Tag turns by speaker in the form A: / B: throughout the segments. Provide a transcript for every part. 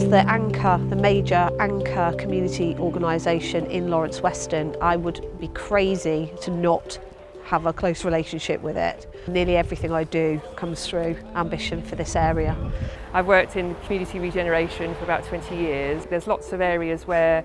A: as the major anchor community organisation in Lawrence Weston, I would be crazy to not have a close relationship with it. Nearly everything I do comes through ambition for this area.
B: I've worked in community regeneration for about 20 years. There's lots of areas where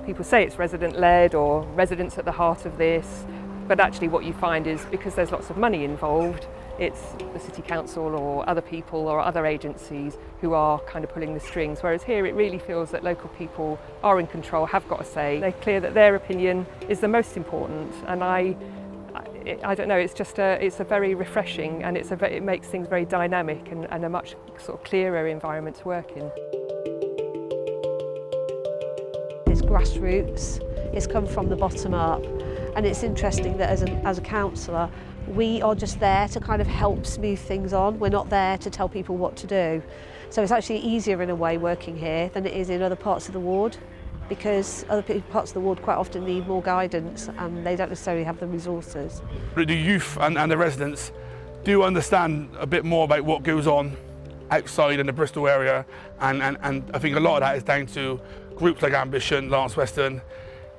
B: people say it's resident-led or residents at the heart of this, but actually what you find is because there's lots of money involved, it's the City Council or other people or other agencies who are kind of pulling the strings, whereas here it really feels that local people are in control, have got a say. They're clear that their opinion is the most important, and I don't know, it's a very refreshing, and it makes things very dynamic and a much sort of clearer environment to work in.
A: It's grassroots, it's come from the bottom up, and it's interesting that as a councillor, we are just there to kind of help smooth things on. We're not there to tell people what to do. So it's actually easier in a way working here than it is in other parts of the ward, because other parts of the ward quite often need more guidance and they don't necessarily have the resources.
C: The youth and the residents do understand a bit more about what goes on outside in the Bristol area, and I think a lot of that is down to groups like Ambition, Lawrence Weston,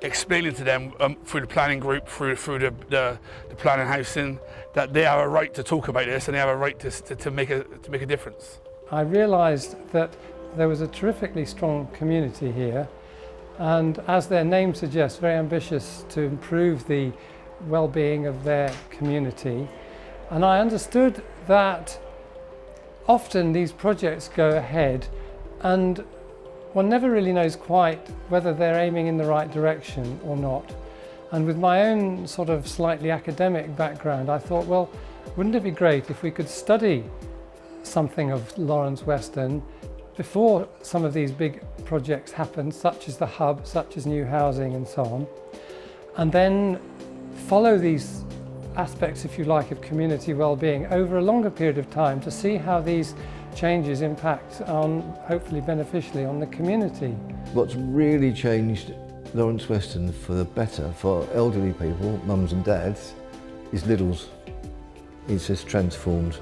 C: explaining to them through the planning group, through the planning housing, that they have a right to talk about this and they have a right to make a difference.
D: I realised that there was a terrifically strong community here, and as their name suggests, very ambitious to improve the well-being of their community. And I understood that often these projects go ahead and one never really knows quite whether they're aiming in the right direction or not. And with my own sort of slightly academic background, I thought, well, wouldn't it be great if we could study something of Lawrence Weston before some of these big projects happen, such as the hub, such as new housing and so on, and then follow these aspects, if you like, of community well-being over a longer period of time to see how these changes impact on, hopefully beneficially, on the community.
E: What's really changed Lawrence Weston for the better for elderly people, mums and dads, is Lidl's. It's just transformed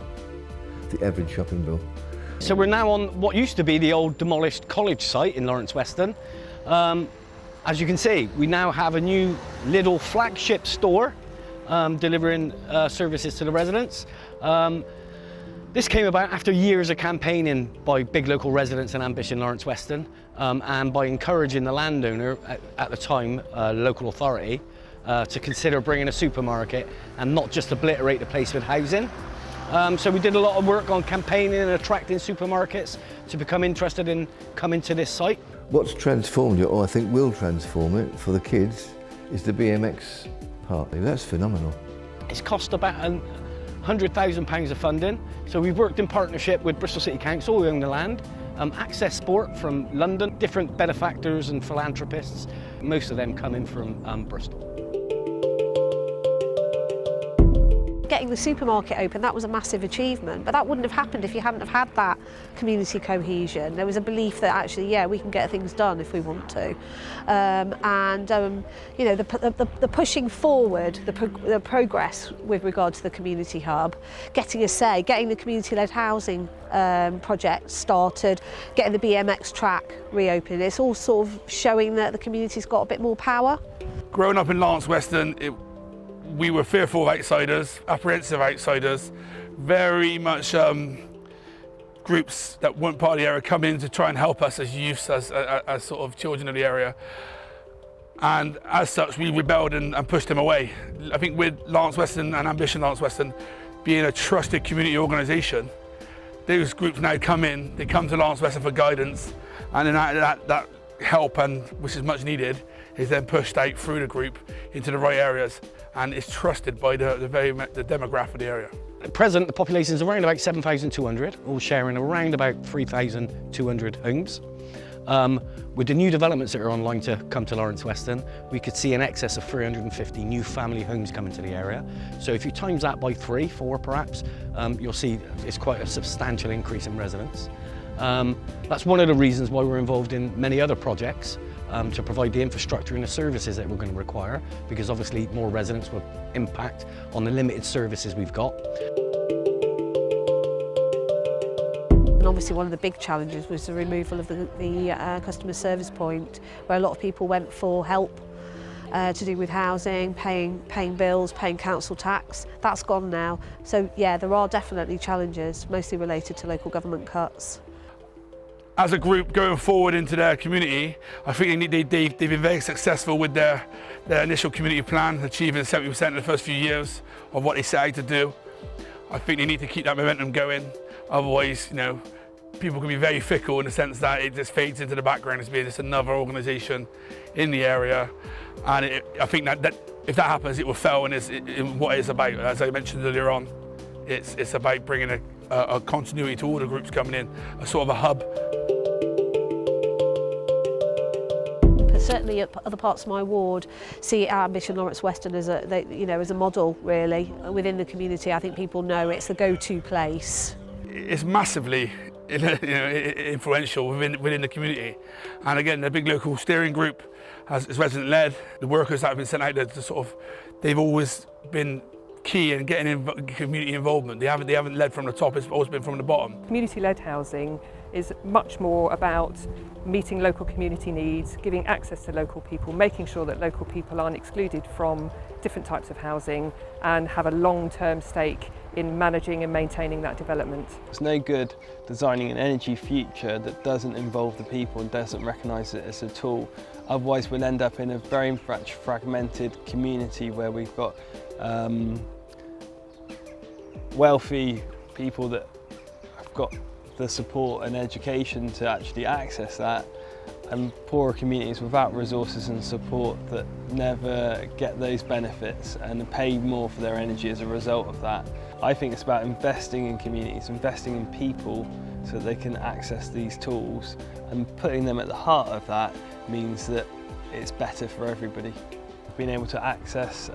E: the average shopping bill.
F: So we're now on what used to be the old demolished college site in Lawrence Weston. As you can see, we now have a new Lidl flagship store delivering services to the residents. This came about after years of campaigning by big local residents and Ambition Lawrence Weston, and by encouraging the landowner at the time, local authority, to consider bringing a supermarket and not just obliterate the place with housing. So we did a lot of work on campaigning and attracting supermarkets to become interested in coming to this site.
E: What's transformed it, or I think will transform it for the kids, is the BMX park. That's phenomenal.
F: It's cost about £100,000 of funding. So we've worked in partnership with Bristol City Council, who own the land, Access Sport from London, different benefactors and philanthropists, most of them coming from Bristol.
A: Getting the supermarket open, that was a massive achievement, but that wouldn't have happened if you hadn't have had that community cohesion. There was a belief that actually, yeah, we can get things done if we want to. You know, the pushing forward, the progress with regard to the community hub, getting a say, getting the community-led housing project started, getting the BMX track reopened, it's all sort of showing that the community's got a bit more power.
C: Growing up in Lawrence Weston, we were fearful of outsiders, apprehensive outsiders, very much groups that weren't part of the area come in to try and help us as youths, as sort of children of the area. And as such, we rebelled and pushed them away. I think with Lawrence Weston and Ambition Lawrence Weston being a trusted community organisation, those groups now come in, they come to Lawrence Weston for guidance, and then that help, and which is much needed, is then pushed out through the group into the right areas, and is trusted by the demographic of the area.
F: At present, the population is around about 7,200, all sharing around about 3,200 homes. With the new developments that are online to come to Lawrence Weston, we could see in excess of 350 new family homes coming to the area. So if you times that by 3, 4 perhaps, you'll see it's quite a substantial increase in residents. That's one of the reasons why we're involved in many other projects, to provide the infrastructure and the services that we're going to require, because obviously more residents will impact on the limited services we've got.
A: On obviously one of the big challenges was the removal of the customer service point, where a lot of people went for help to do with housing, paying bills, paying council tax. That's gone now. So yeah, there are definitely challenges, mostly related to local government cuts.
C: As a group going forward into their community, I think they've been very successful with their initial community plan, achieving 70% in the first few years of what they set out to do. I think they need to keep that momentum going. Otherwise, you know, people can be very fickle in the sense that it just fades into the background as being just another organisation in the area. And I think that if that happens, it will fail in what it's about. As I mentioned earlier on, it's about bringing a continuity to all the groups coming in, a sort of a hub.
A: Certainly other parts of my ward see our Ambition Lawrence Weston as a model really within the community. I think people know it's the go-to place.
C: It's massively influential within the community, and again the big local steering group is resident led. The workers that have been sent out there they've always been key in getting community involvement. They haven't led from the top, it's always been from the bottom.
B: Community-led housing is much more about meeting local community needs, giving access to local people, making sure that local people aren't excluded from different types of housing and have a long-term stake in managing and maintaining that development.
G: It's no good designing an energy future that doesn't involve the people and doesn't recognise it as a tool. Otherwise we'll end up in a very much fragmented community where we've got wealthy people that have got the support and education to actually access that, and poorer communities without resources and support that never get those benefits and pay more for their energy as a result of that. I think it's about investing in communities, investing in people so that they can access these tools, and putting them at the heart of that means that it's better for everybody. Being able to access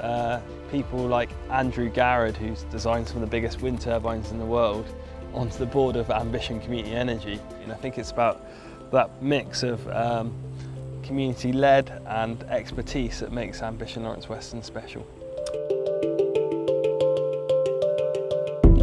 G: people like Andrew Garrard, who's designed some of the biggest wind turbines in the world, onto the board of Ambition Community Energy. And I think it's about that mix of community-led and expertise that makes Ambition Lawrence Weston special.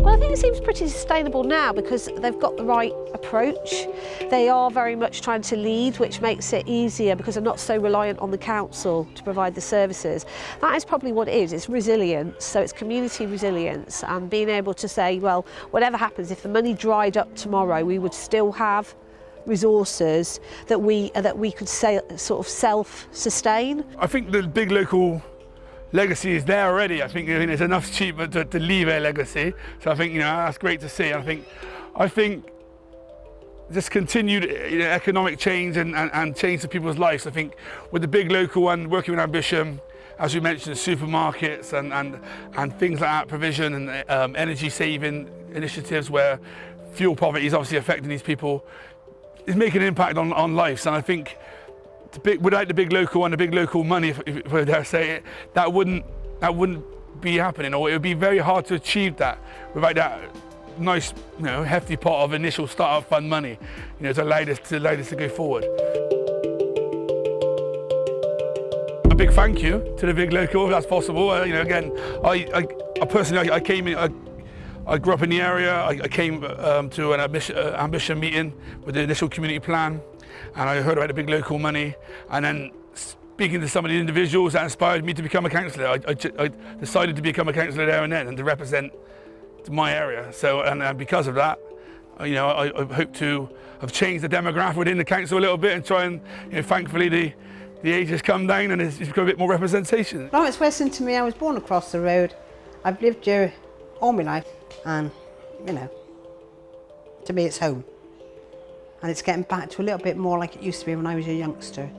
A: Well, I think it seems pretty sustainable now because they've got the right approach. They are very much trying to lead, which makes it easier because they're not so reliant on the council to provide the services. That is probably what it is, it's resilience. So it's community resilience and being able to say, well, whatever happens, if the money dried up tomorrow, we would still have resources that we could sort of self-sustain.
C: I think the big local legacy is there already. I think there's enough achievement to leave a legacy. So I think that's great to see. I think just continued economic change and change to people's lives. I think with the big local one, working with Ambition, as we mentioned, supermarkets and things like that, provision and energy saving initiatives where fuel poverty is obviously affecting these people, is making an impact on lives. And I think without the big local and the big local money, if I dare say it, that wouldn't be happening, or it would be very hard to achieve that without that nice, hefty pot of initial startup fund money, to allow us to go forward. A big thank you to the big local, if that's possible. Again, I personally, I came in. I grew up in the area. I came to an ambition meeting with the initial community plan, and I heard about the big local money, and then speaking to some of the individuals that inspired me to become a councillor, I decided to become a councillor there and then, and to represent my area. So, and because of that, I hope to have changed the demographic within the council a little bit and try and, thankfully the age has come down and it's become a bit more representation.
H: Lawrence Weston, to me, I was born across the road. I've lived here all my life, and to me it's home. And it's getting back to a little bit more like it used to be when I was a youngster.